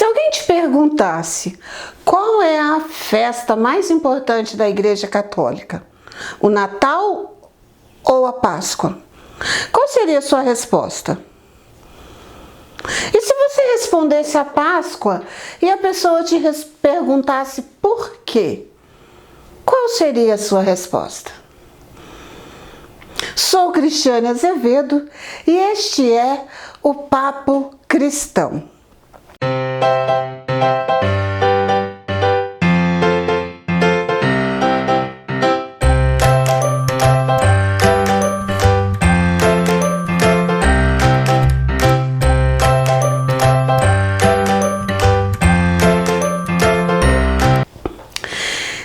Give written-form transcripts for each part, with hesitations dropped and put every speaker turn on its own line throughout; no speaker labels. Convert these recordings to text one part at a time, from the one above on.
Se alguém te perguntasse qual é a festa mais importante da Igreja Católica, o Natal ou a Páscoa, qual seria a sua resposta? E se você respondesse a Páscoa e a pessoa te perguntasse por quê, qual seria a sua resposta? Sou Cristiane Azevedo e este é o Papo Cristão.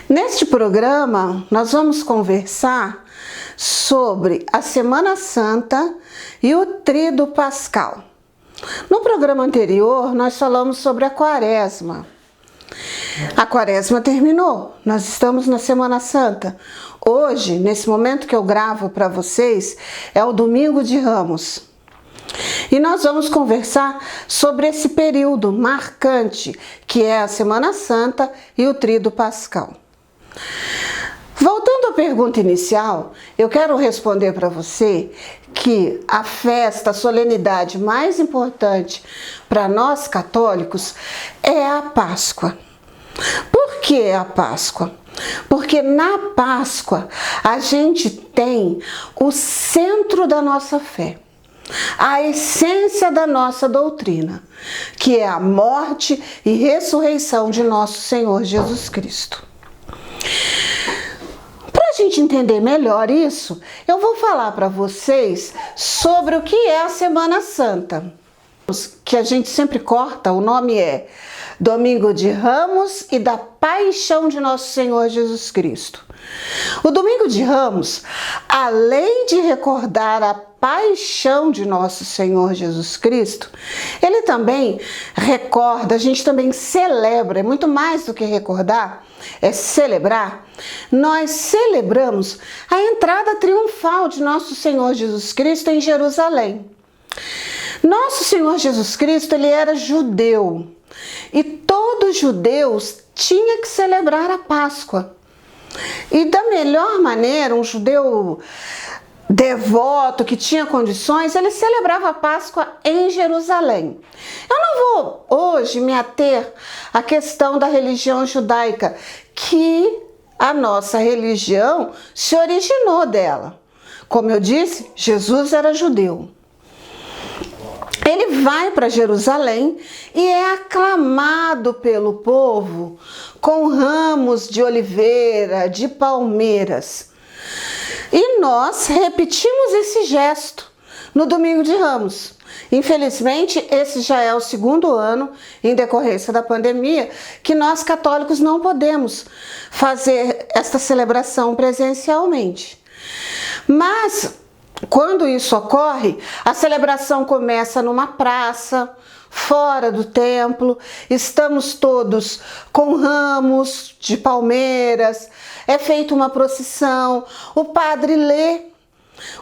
Neste programa, nós vamos conversar sobre a Semana Santa e o Tríduo Pascal. No programa anterior, nós falamos sobre a Quaresma. A Quaresma terminou, nós estamos na Semana Santa. Hoje, nesse momento que eu gravo para vocês, é o Domingo de Ramos. E nós vamos conversar sobre esse período marcante, que é a Semana Santa e o Tríduo Pascal. Voltando à pergunta inicial, eu quero responder para você que a festa, a solenidade mais importante para nós católicos é a Páscoa. Por que a Páscoa? Porque na Páscoa a gente tem o centro da nossa fé, a essência da nossa doutrina, que é a morte e ressurreição de nosso Senhor Jesus Cristo. Para a gente entender melhor isso, eu vou falar para vocês sobre o que é a Semana Santa. Que a gente sempre corta, o nome é Domingo de Ramos e da Paixão de Nosso Senhor Jesus Cristo. O Domingo de Ramos, além de recordar a paixão de Nosso Senhor Jesus Cristo, ele também recorda, a gente também celebra, é muito mais do que recordar, é celebrar. Nós celebramos a entrada triunfal de Nosso Senhor Jesus Cristo em Jerusalém. Nosso Senhor Jesus Cristo, ele era judeu e todos os judeus tinham que celebrar a Páscoa. E da melhor maneira, um judeu devoto, que tinha condições, ele celebrava a Páscoa em Jerusalém. Eu não vou hoje me ater à questão da religião judaica, que a nossa religião se originou dela. Como eu disse, Jesus era judeu. Ele vai para Jerusalém e é aclamado pelo povo com ramos de oliveira, de palmeiras. E nós repetimos esse gesto no Domingo de Ramos. Infelizmente, esse já é o segundo ano, em decorrência da pandemia, que nós católicos não podemos fazer esta celebração presencialmente. Mas quando isso ocorre, a celebração começa numa praça, fora do templo, estamos todos com ramos de palmeiras, é feita uma procissão, o padre lê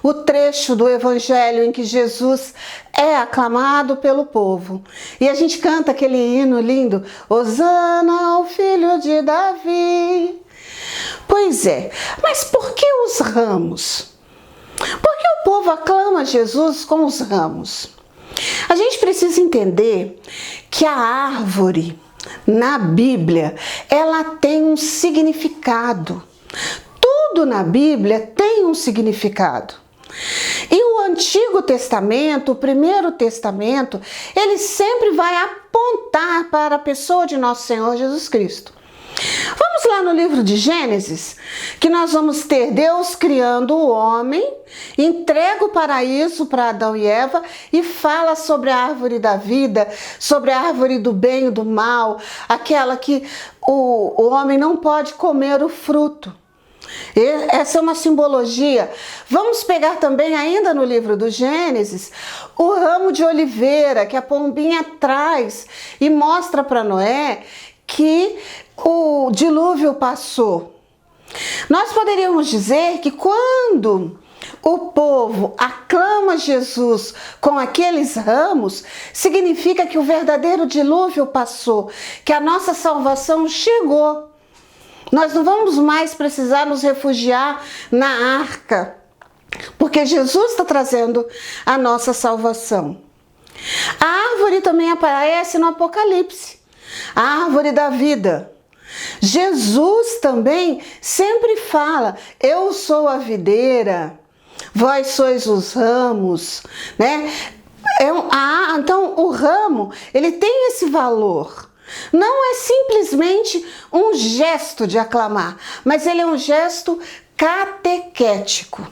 o trecho do evangelho em que Jesus é aclamado pelo povo. E a gente canta aquele hino lindo, Hosana ao filho de Davi. Pois é, mas por que os ramos? Porque o povo aclama Jesus com os ramos. A gente precisa entender que a árvore, na Bíblia, ela tem um significado. Tudo na Bíblia tem um significado. E o Antigo Testamento, o Primeiro Testamento, ele sempre vai apontar para a pessoa de nosso Senhor Jesus Cristo. Vamos lá no livro de Gênesis, que nós vamos ter Deus criando o homem, entrega o paraíso para Adão e Eva e fala sobre a árvore da vida, sobre a árvore do bem e do mal, aquela que o homem não pode comer o fruto. Essa é uma simbologia. Vamos pegar também, ainda no livro do Gênesis, o ramo de oliveira que a pombinha traz e mostra para Noé que o dilúvio passou. Nós poderíamos dizer que quando o povo aclama Jesus com aqueles ramos, significa que o verdadeiro dilúvio passou, que a nossa salvação chegou. Nós não vamos mais precisar nos refugiar na arca, porque Jesus está trazendo a nossa salvação. A árvore também aparece no Apocalipse, a árvore da vida. Jesus também sempre fala: eu sou a videira, vós sois os ramos, né? Então o ramo, ele tem esse valor. Não é simplesmente um gesto de aclamar, mas ele é um gesto catequético.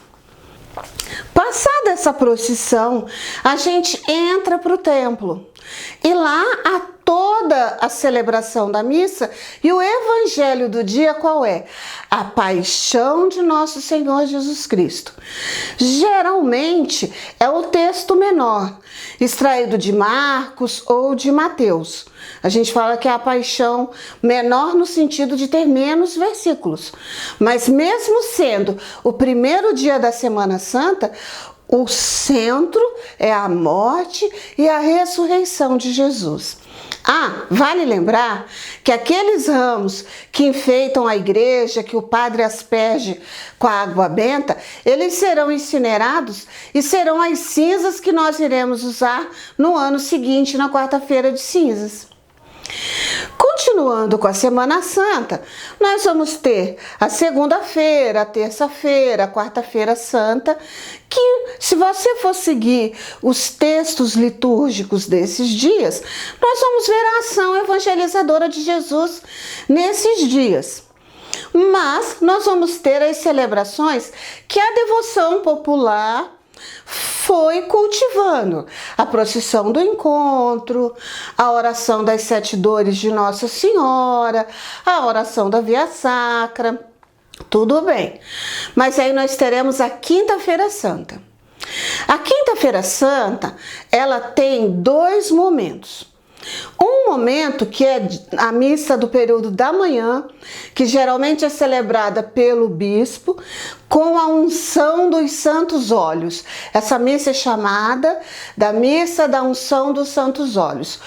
Passada essa procissão, a gente entra para o templo e lá há toda a celebração da missa e o evangelho do dia qual é? A paixão de nosso Senhor Jesus Cristo. Geralmente é o texto menor, extraído de Marcos ou de Mateus. A gente fala que é a paixão menor no sentido de ter menos versículos. Mas mesmo sendo o primeiro dia da Semana Santa, o centro é a morte e a ressurreição de Jesus. Vale lembrar que aqueles ramos que enfeitam a igreja, que o padre asperge com a água benta, eles serão incinerados e serão as cinzas que nós iremos usar no ano seguinte, na quarta-feira de cinzas. Continuando com a Semana Santa, nós vamos ter a segunda-feira, a terça-feira, a quarta-feira santa, que se você for seguir os textos litúrgicos desses dias, nós vamos ver a ação evangelizadora de Jesus nesses dias. Mas nós vamos ter as celebrações que a devoção popular foi cultivando: a procissão do encontro, a oração das 7 dores de Nossa Senhora, a oração da Via Sacra, tudo bem. Mas aí nós teremos a Quinta-feira Santa. A Quinta-feira Santa, ela tem 2 momentos. Um momento que é a missa do período da manhã, que geralmente é celebrada pelo bispo, com a unção dos santos óleos. Essa missa é chamada da missa da unção dos santos óleos.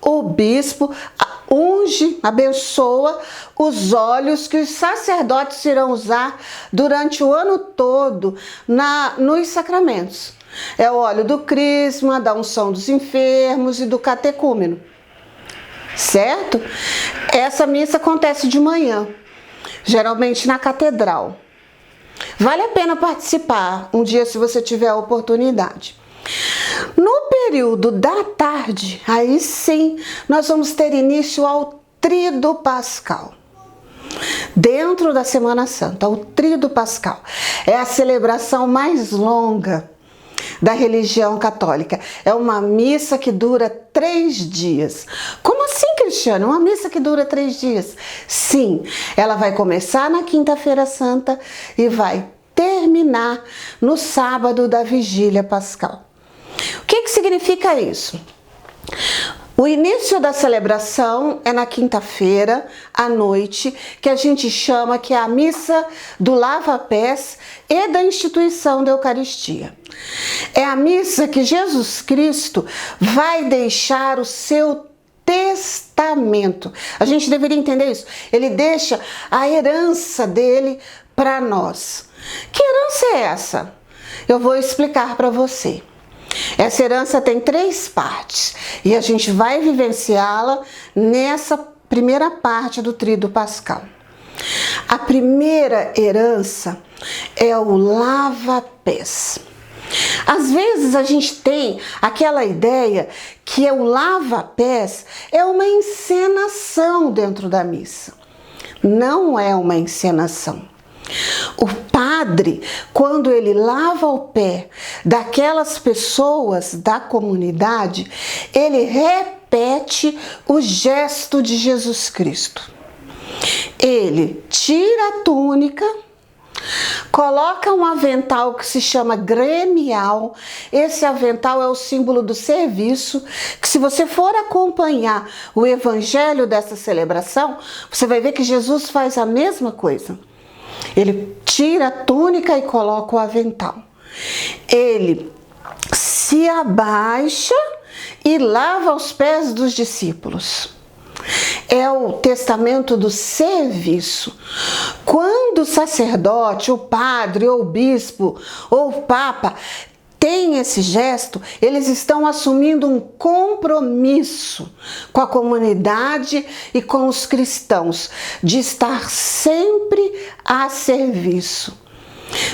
O bispo unge, abençoa os óleos que os sacerdotes irão usar durante o ano todo nos sacramentos. É o óleo do crisma, da unção dos enfermos e do catecúmeno, certo? Essa missa acontece de manhã, geralmente na catedral. Vale a pena participar um dia se você tiver a oportunidade. No período da tarde, aí sim, nós vamos ter início ao Tríduo Pascal. Dentro da Semana Santa, o Tríduo Pascal é a celebração mais longa da religião católica. É uma missa que dura 3 dias. Como assim, Cristiane? Uma missa que dura 3 dias? Sim, ela vai começar na Quinta-feira Santa e vai terminar no sábado da Vigília Pascal. O que significa isso? O início da celebração é na quinta-feira, à noite, que a gente chama que é a missa do lava-pés e da instituição da Eucaristia. É a missa que Jesus Cristo vai deixar o seu testamento. A gente deveria entender isso. Ele deixa a herança dele para nós. Que herança é essa? Eu vou explicar para você. Essa herança tem 3 partes e a gente vai vivenciá-la nessa primeira parte do Tríduo Pascal. A primeira herança é o lava-pés. Às vezes a gente tem aquela ideia que o lava-pés é uma encenação dentro da missa. Não é uma encenação. O padre, quando ele lava o pé daquelas pessoas da comunidade, ele repete o gesto de Jesus Cristo. Ele tira a túnica, coloca um avental que se chama gremial. Esse avental é o símbolo do serviço, que se você for acompanhar o evangelho dessa celebração, você vai ver que Jesus faz a mesma coisa. Ele tira a túnica e coloca o avental. ele se abaixa e lava os pés dos discípulos. É o testamento do serviço. Quando o sacerdote, o padre, ou o bispo, ou o papa tem esse gesto, eles estão assumindo um compromisso com a comunidade e com os cristãos, de estar sempre a serviço.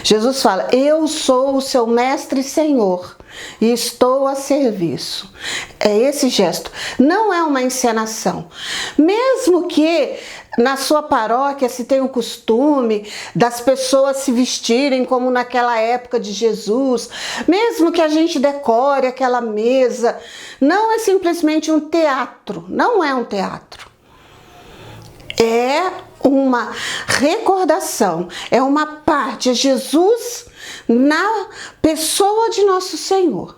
Jesus fala: eu sou o seu mestre e senhor e estou a serviço. É esse gesto, não é uma encenação. Mesmo que na sua paróquia se tenha o costume das pessoas se vestirem como naquela época de Jesus, mesmo que a gente decore aquela mesa, não é simplesmente um teatro, não é um teatro. É uma recordação, é uma parte, é Jesus na pessoa de nosso Senhor.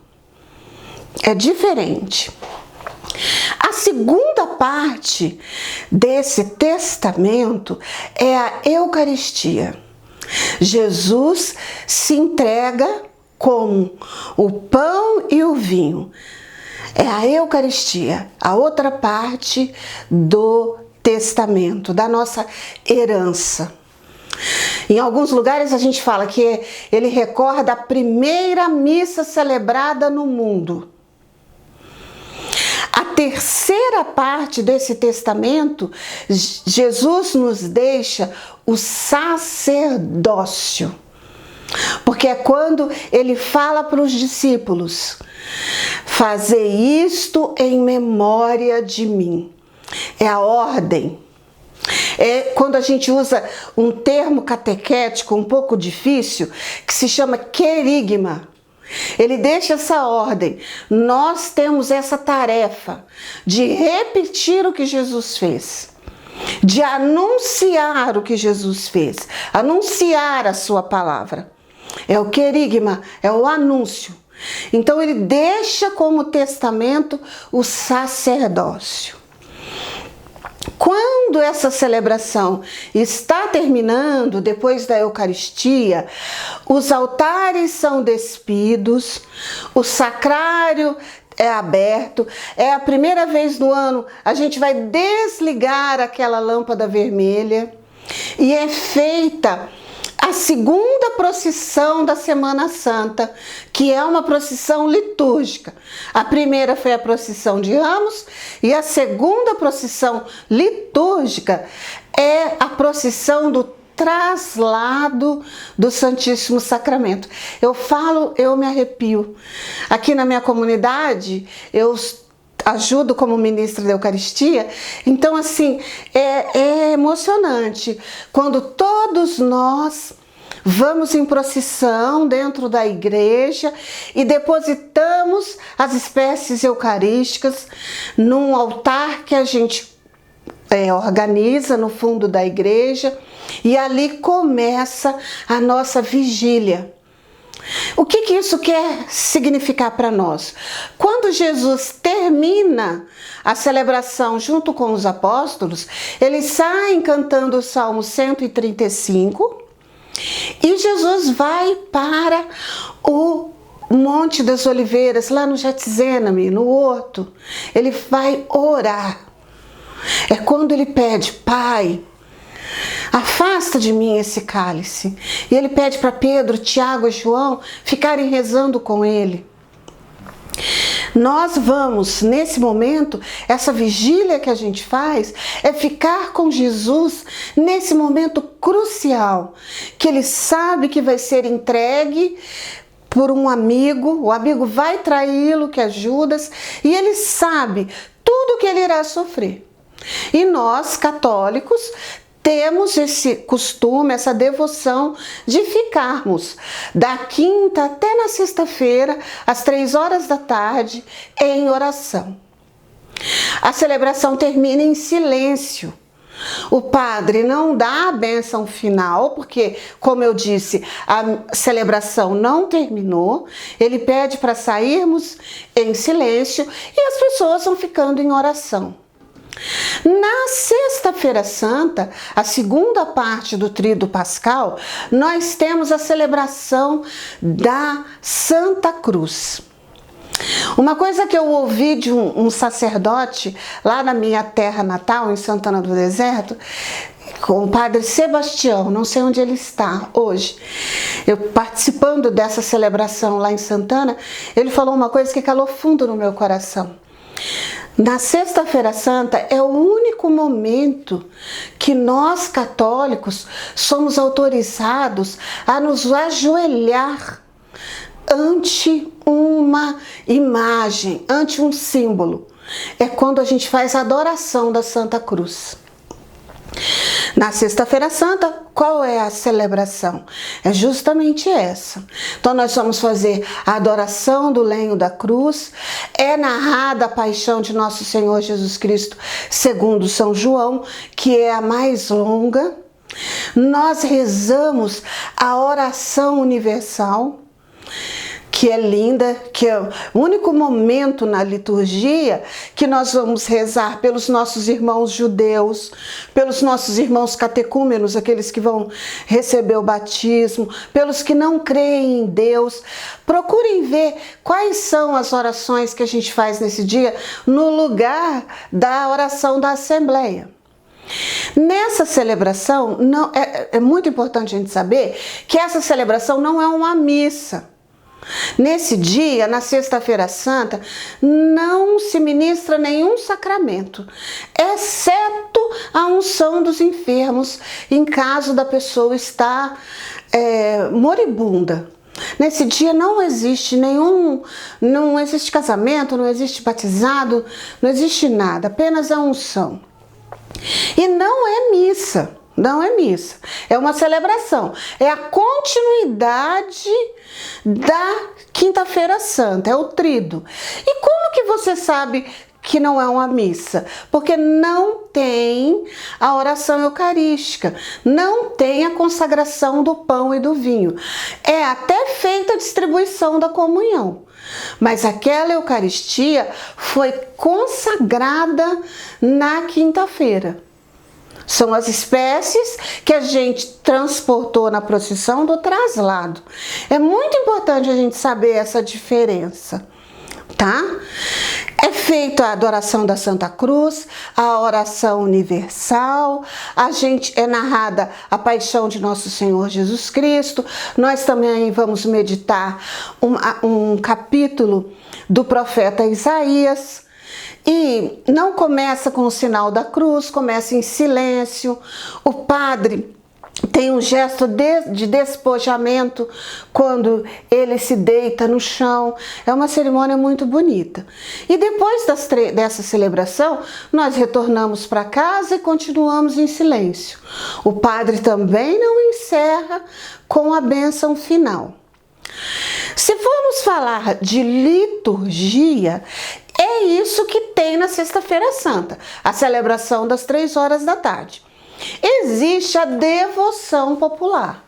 É diferente. A segunda parte desse testamento é a Eucaristia. Jesus se entrega como o pão e o vinho. É a Eucaristia, a outra parte do testamento, da nossa herança. Em alguns lugares a gente fala que ele recorda a primeira missa celebrada no mundo. A terceira parte desse testamento, Jesus nos deixa o sacerdócio. Porque é quando ele fala para os discípulos: fazei isto em memória de mim. É a ordem. É quando a gente usa um termo catequético um pouco difícil, que se chama querigma. Ele deixa essa ordem. Nós temos essa tarefa de repetir o que Jesus fez, de anunciar o que Jesus fez, anunciar a sua palavra. É o querigma, é o anúncio. Então ele deixa como testamento o sacerdócio. Quando essa celebração está terminando, depois da Eucaristia, os altares são despidos, o sacrário é aberto, é a primeira vez no ano a gente vai desligar aquela lâmpada vermelha e é feita a segunda procissão da Semana Santa, que é uma procissão litúrgica. A primeira foi a procissão de Ramos e a segunda procissão litúrgica é a procissão do traslado do Santíssimo Sacramento. Eu falo, eu me arrepio. Aqui na minha comunidade, eu ajudo como ministra da Eucaristia, então assim, é emocionante quando todos nós vamos em procissão dentro da igreja e depositamos as espécies eucarísticas num altar que a gente organiza no fundo da igreja e ali começa a nossa vigília. O que isso quer significar para nós? Quando Jesus termina a celebração junto com os apóstolos, eles saem cantando o Salmo 135 e Jesus vai para o Monte das Oliveiras, lá no Getsêmani, no horto. Ele vai orar. É quando ele pede: Pai, afasta de mim esse cálice. E ele pede para Pedro, Tiago e João ficarem rezando com ele. Nós vamos, nesse momento, essa vigília que a gente faz é ficar com Jesus nesse momento crucial, que ele sabe que vai ser entregue por um amigo, o amigo vai traí-lo, que é Judas, e ele sabe tudo que ele irá sofrer. E nós, católicos, temos esse costume, essa devoção de ficarmos da quinta até na sexta-feira, às 3 horas da tarde, em oração. A celebração termina em silêncio. O padre não dá a bênção final, porque, como eu disse, a celebração não terminou. Ele pede para sairmos em silêncio e as pessoas vão ficando em oração. Na Sexta-feira Santa, a segunda parte do Tríduo Pascal, nós temos a celebração da Santa Cruz. Uma coisa que eu ouvi de um sacerdote lá na minha terra natal, em Santana do Deserto, com o padre Sebastião, não sei onde ele está hoje, eu participando dessa celebração lá em Santana, ele falou uma coisa que calou fundo no meu coração. Na Sexta-feira Santa é o único momento que nós católicos somos autorizados a nos ajoelhar ante uma imagem, ante um símbolo. É quando a gente faz a adoração da Santa Cruz. Na Sexta-feira Santa, qual é a celebração? É justamente essa. Então nós vamos fazer a adoração do lenho da cruz, é narrada a paixão de nosso Senhor Jesus Cristo segundo São João, que é a mais longa. Nós rezamos a oração universal, que é linda, que é o único momento na liturgia que nós vamos rezar pelos nossos irmãos judeus, pelos nossos irmãos catecúmenos, aqueles que vão receber o batismo, pelos que não creem em Deus. Procurem ver quais são as orações que a gente faz nesse dia no lugar da oração da Assembleia. Nessa celebração, é muito importante a gente saber que essa celebração não é uma missa. Nesse dia, na Sexta-feira Santa, não se ministra nenhum sacramento, exceto a unção dos enfermos, em caso da pessoa estar moribunda. Nesse dia não existe não existe casamento, não existe batizado, não existe nada, apenas a unção. E não é missa. Não é missa, é uma celebração, é a continuidade da Quinta-feira Santa, é o tríduo. E como que você sabe que não é uma missa? Porque não tem a oração eucarística, não tem a consagração do pão e do vinho. É até feita a distribuição da comunhão, mas aquela Eucaristia foi consagrada na quinta-feira. São as espécies que a gente transportou na procissão do traslado. É muito importante a gente saber essa diferença, tá? É feita a adoração da Santa Cruz, a oração universal, é narrada a paixão de nosso Senhor Jesus Cristo. Nós também vamos meditar um capítulo do profeta Isaías. E não começa com o sinal da cruz, começa em silêncio. O padre tem um gesto de despojamento quando ele se deita no chão. É uma cerimônia muito bonita. E depois dessa celebração, nós retornamos para casa e continuamos em silêncio. O padre também não encerra com a bênção final. Se formos falar de liturgia, é isso que tem na Sexta-feira Santa, a celebração das 3 horas da tarde. Existe a devoção popular.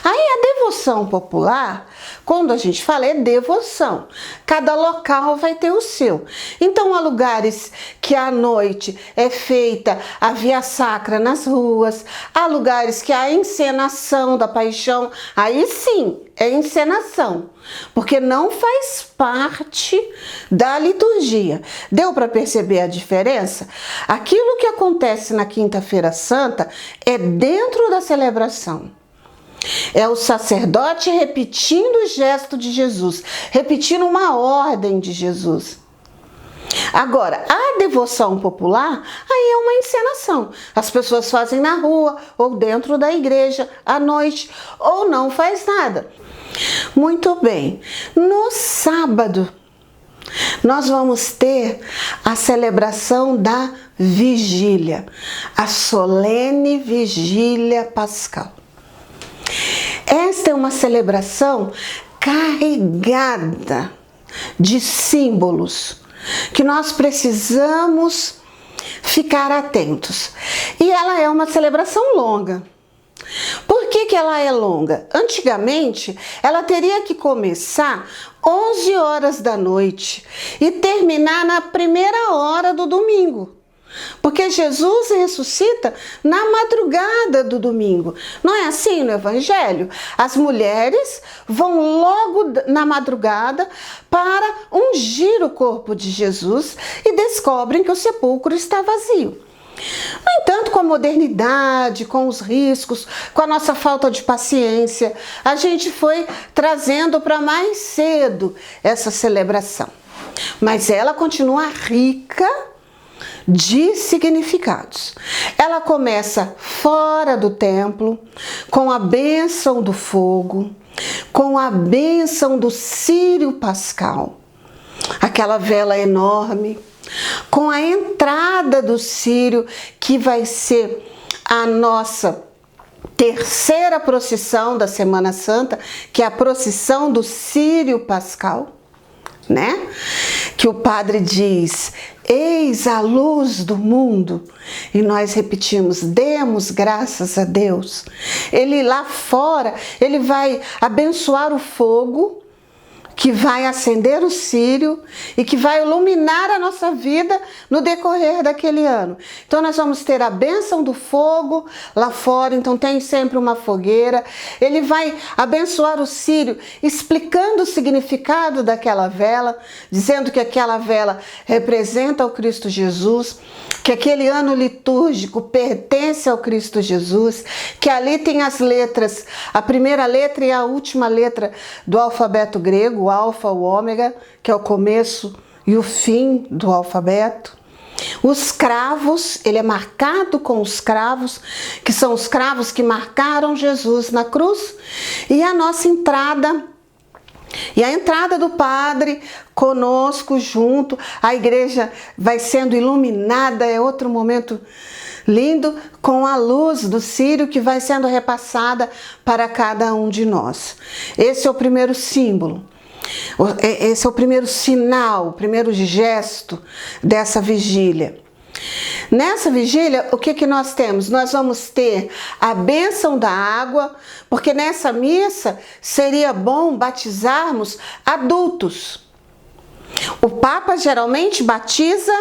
Aí a devoção popular, quando a gente fala, é devoção. Cada local vai ter o seu. Então há lugares que à noite é feita a via sacra nas ruas, há lugares que há encenação da paixão, aí sim, é encenação, porque não faz parte da liturgia. Deu para perceber a diferença? Aquilo que acontece na Quinta-feira Santa é dentro da celebração. É o sacerdote repetindo o gesto de Jesus, repetindo uma ordem de Jesus. Agora, a devoção popular, aí é uma encenação. As pessoas fazem na rua, ou dentro da igreja, à noite, ou não faz nada. Muito bem. No sábado, nós vamos ter a celebração da vigília, a solene vigília pascal. Esta é uma celebração carregada de símbolos que nós precisamos ficar atentos. E ela é uma celebração longa. Por que ela é longa? Antigamente, ela teria que começar 11 horas da noite e terminar na primeira hora do domingo. porque Jesus ressuscita na madrugada do domingo. Não é assim no Evangelho? As mulheres vão logo na madrugada para ungir o corpo de Jesus e descobrem que o sepulcro está vazio. No entanto, com a modernidade, com os riscos, com a nossa falta de paciência, a gente foi trazendo para mais cedo essa celebração. Mas ela continua rica de significados. Ela começa fora do templo, com a bênção do fogo, com a bênção do círio pascal, aquela vela enorme, com a entrada do círio, que vai ser a nossa terceira procissão da Semana Santa, que é a procissão do círio pascal, né? Que o padre diz: eis a luz do mundo, e nós repetimos: demos graças a Deus. Ele lá fora, ele vai abençoar o fogo, que vai acender o círio e que vai iluminar a nossa vida no decorrer daquele ano. Então nós vamos ter a bênção do fogo lá fora, então tem sempre uma fogueira. Ele vai abençoar o círio, explicando o significado daquela vela, dizendo que aquela vela representa o Cristo Jesus, que aquele ano litúrgico pertence ao Cristo Jesus, que ali tem as letras, a primeira letra e a última letra do alfabeto grego, o alfa, o ômega, que é o começo e o fim do alfabeto. Os cravos, ele é marcado com os cravos, que são os cravos que marcaram Jesus na cruz, e a nossa entrada, e a entrada do padre conosco junto, a igreja vai sendo iluminada, é outro momento lindo, com a luz do círio que vai sendo repassada para cada um de nós. Esse é o primeiro símbolo. Esse é o primeiro sinal, o primeiro gesto dessa vigília. Nessa vigília, o que nós temos? Nós vamos ter a bênção da água, porque nessa missa seria bom batizarmos adultos. O Papa geralmente batiza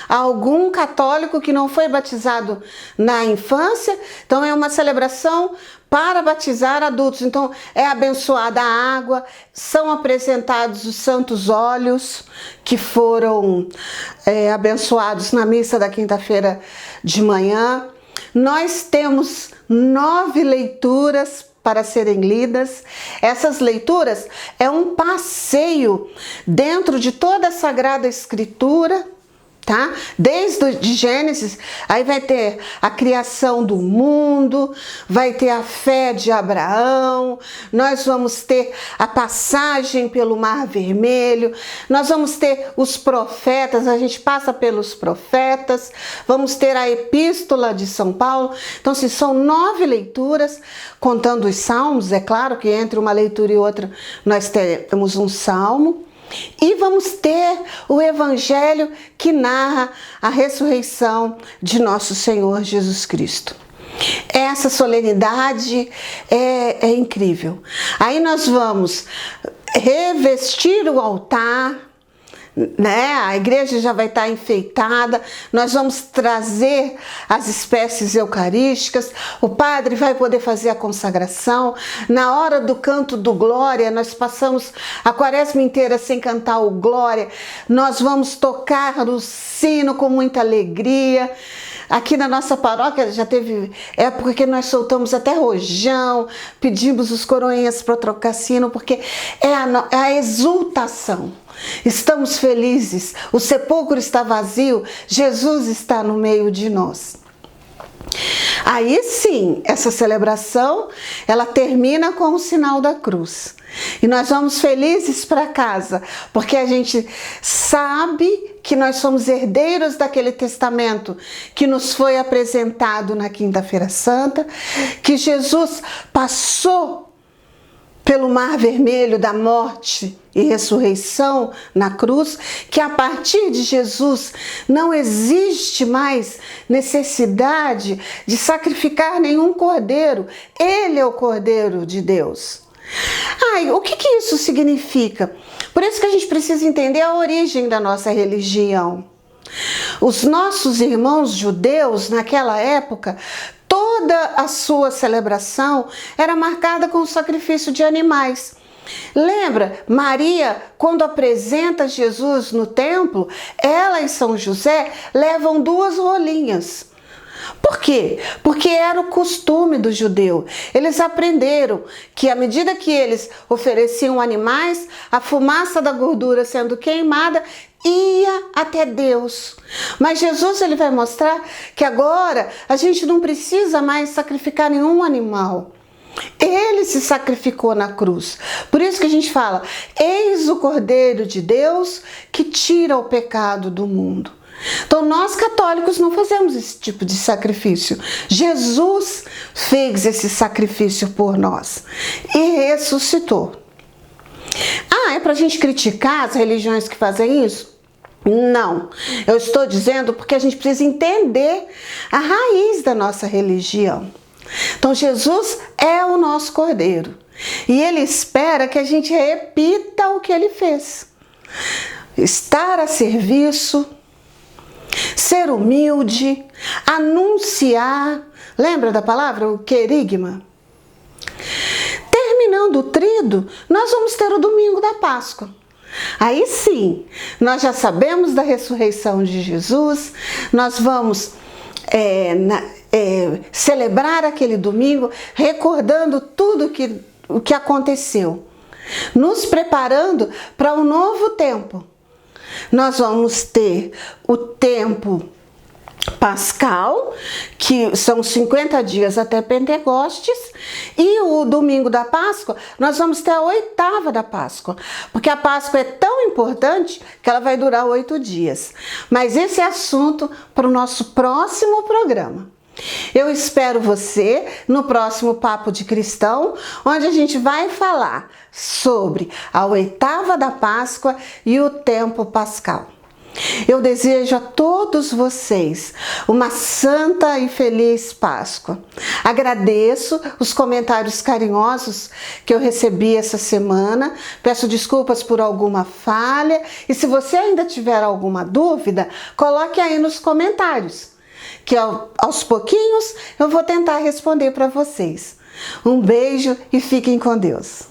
algum católico que não foi batizado na infância, então é uma celebração para batizar adultos. Então é abençoada a água, são apresentados os santos óleos que foram abençoados na missa da quinta-feira de manhã. Nós temos 9 leituras para serem lidas. Essas leituras é um passeio dentro de toda a Sagrada Escritura, tá? Desde de Gênesis, aí vai ter a criação do mundo, vai ter a fé de Abraão, nós vamos ter a passagem pelo Mar Vermelho, nós vamos ter os profetas, a gente passa pelos profetas, vamos ter a Epístola de São Paulo. Então, se são 9 leituras, contando os salmos, é claro que entre uma leitura e outra nós temos um salmo. E vamos ter o Evangelho que narra a ressurreição de nosso Senhor Jesus Cristo. Essa solenidade é incrível. Aí nós vamos revestir o altar, né? A igreja já vai estar enfeitada, nós vamos trazer as espécies eucarísticas, o padre vai poder fazer a consagração. Na hora do canto do Glória, nós passamos a quaresma inteira sem cantar o Glória, nós vamos tocar o sino com muita alegria. Aqui na nossa paróquia já teve época que nós soltamos até rojão, pedimos os coroinhas para trocar sino, porque é a exultação. Estamos felizes, o sepulcro está vazio, Jesus está no meio de nós. Aí sim, essa celebração, ela termina com o sinal da cruz. E nós vamos felizes para casa, porque a gente sabe que nós somos herdeiros daquele testamento que nos foi apresentado na Quinta-feira Santa, que Jesus passou pelo Mar Vermelho da morte e ressurreição na cruz, que a partir de Jesus não existe mais necessidade de sacrificar nenhum cordeiro. Ele é o Cordeiro de Deus. O que isso significa? Por isso que a gente precisa entender a origem da nossa religião. Os nossos irmãos judeus, naquela época, toda a sua celebração era marcada com o sacrifício de animais. Lembra, Maria, quando apresenta Jesus no templo, ela e São José levam 2 rolinhas. Por quê? Porque era o costume do judeu. Eles aprenderam que à medida que eles ofereciam animais, a fumaça da gordura sendo queimada ia até Deus. Mas Jesus ele vai mostrar que agora a gente não precisa mais sacrificar nenhum animal. Ele se sacrificou na cruz. Por isso que a gente fala: eis o Cordeiro de Deus que tira o pecado do mundo. Então nós católicos não fazemos esse tipo de sacrifício. Jesus fez esse sacrifício por nós e ressuscitou. É pra gente criticar as religiões que fazem isso? Não, eu estou dizendo porque a gente precisa entender a raiz da nossa religião. Então Jesus é o nosso Cordeiro e Ele espera que a gente repita o que Ele fez. Estar a serviço, ser humilde, anunciar. Lembra da palavra? O querigma. Terminando o trido, nós vamos ter o domingo da Páscoa. Aí sim, nós já sabemos da ressurreição de Jesus, nós vamos celebrar aquele domingo recordando tudo o que aconteceu, nos preparando para um novo tempo. Nós vamos ter o tempo pascal, que são 50 dias até Pentecostes, e o domingo da Páscoa, nós vamos ter a 8ª da Páscoa, porque a Páscoa é tão importante que ela vai durar 8 dias. Mas esse é assunto para o nosso próximo programa. Eu espero você no próximo Papo de Cristão, onde a gente vai falar sobre a 8ª da Páscoa e o tempo pascal. Eu desejo a todos vocês uma santa e feliz Páscoa. Agradeço os comentários carinhosos que eu recebi essa semana. Peço desculpas por alguma falha e se você ainda tiver alguma dúvida, coloque aí nos comentários, que aos pouquinhos eu vou tentar responder para vocês. Um beijo e fiquem com Deus.